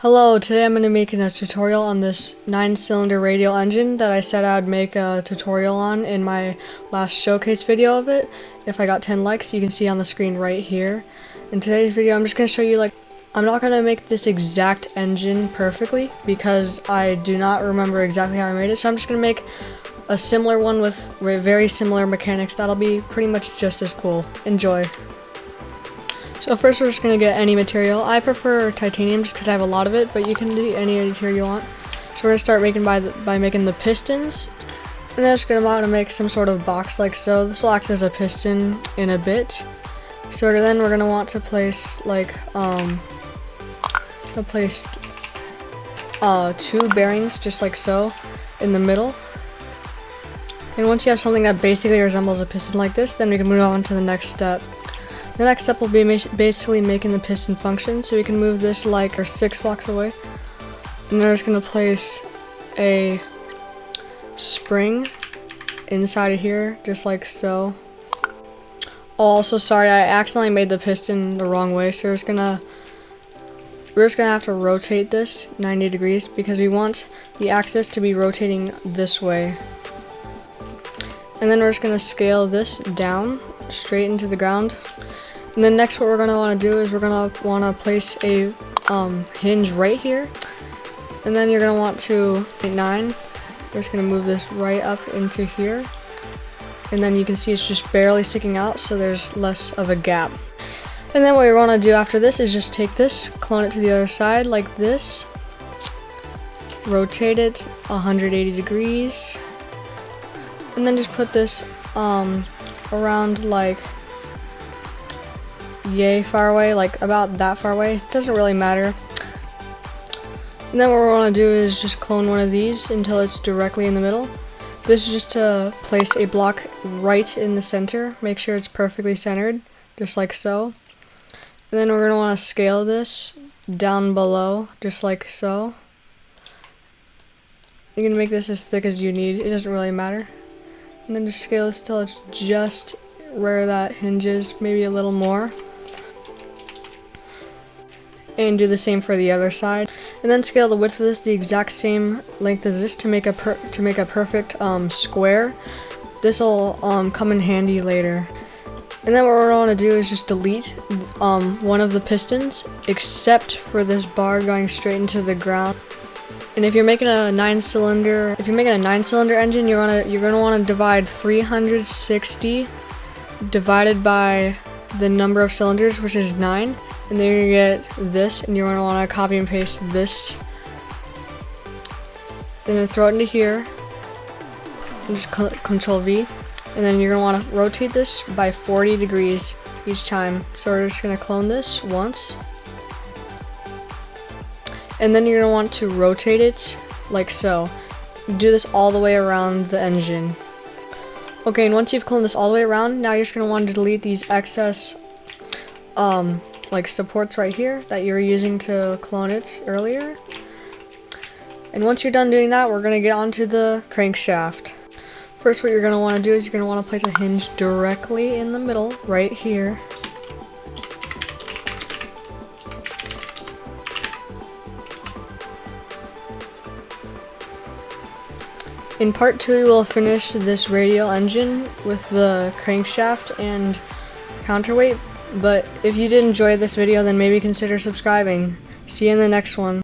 Hello, today I'm going to be making a tutorial on this 9-cylinder radial engine that I said I'd make a tutorial on in my last showcase video of it. If I got 10 likes, you can see on the screen right here. In today's video, I'm just going to show you, I'm not going to make this exact engine perfectly because I do not remember exactly how I made it, so I'm just going to make a similar one with very similar mechanics that'll be pretty much just as cool. Enjoy. So first we're just going to get any material. I prefer titanium just because I have a lot of it, but you can do any material you want. So we're going to start making by making the pistons. And then just going to want to make some sort of box like so. This will act as a piston in a bit. So then we're going to want to place two bearings just like so in the middle. And once you have something that basically resembles a piston like this, then we can move on to the next step. The next step will be basically making the piston function, so we can move this or 6 blocks away. And then we're just going to place a spring inside of here, just like so. Oh, also sorry, I accidentally made the piston the wrong way, so we're just gonna have to rotate this 90 degrees because we want the axis to be rotating this way. And then we're just going to scale this down straight into the ground. And then next what we're going to want to do is we're going to want to place a hinge right here. And then you're going to want to hit 9. We're just going to move this right up into here. And then you can see it's just barely sticking out, so there's less of a gap. And then what you're going to do after this is just take this, clone it to the other side like this. Rotate it 180 degrees. And then just put this around yay far away, about that far away. It doesn't really matter. And then what we're going to do is just clone one of these until it's directly in the middle. This is just to place a block right in the center. Make sure it's perfectly centered, just like so. And then we're going to want to scale this down below, just like so. You can make this as thick as you need. It doesn't really matter. And then just scale this till it's just where that hinges, maybe a little more. And do the same for the other side. And then scale the width of this the exact same length as this to make a perfect square. This will come in handy later. And then what we're going to do is just delete one of the pistons, except for this bar going straight into the ground. And if you're making a 9-cylinder engine, you're gonna want to divide 360 divided by the number of cylinders, which is 9, and then you're gonna get this, and you're gonna want to copy and paste this, and then throw it into here, and just Control V, and then you're gonna want to rotate this by 40 degrees each time. So we're just gonna clone this once. And then you're going to want to rotate it like so. Do this all the way around the engine. Okay, and once you've cloned this all the way around, now you're just going to want to delete these excess supports right here that you were using to clone it earlier. And once you're done doing that, we're going to get onto the crankshaft. First, what you're going to want to do is you're going to want to place a hinge directly in the middle, right here. In part 2, we will finish this radial engine with the crankshaft and counterweight, but if you did enjoy this video, then maybe consider subscribing. See you in the next one.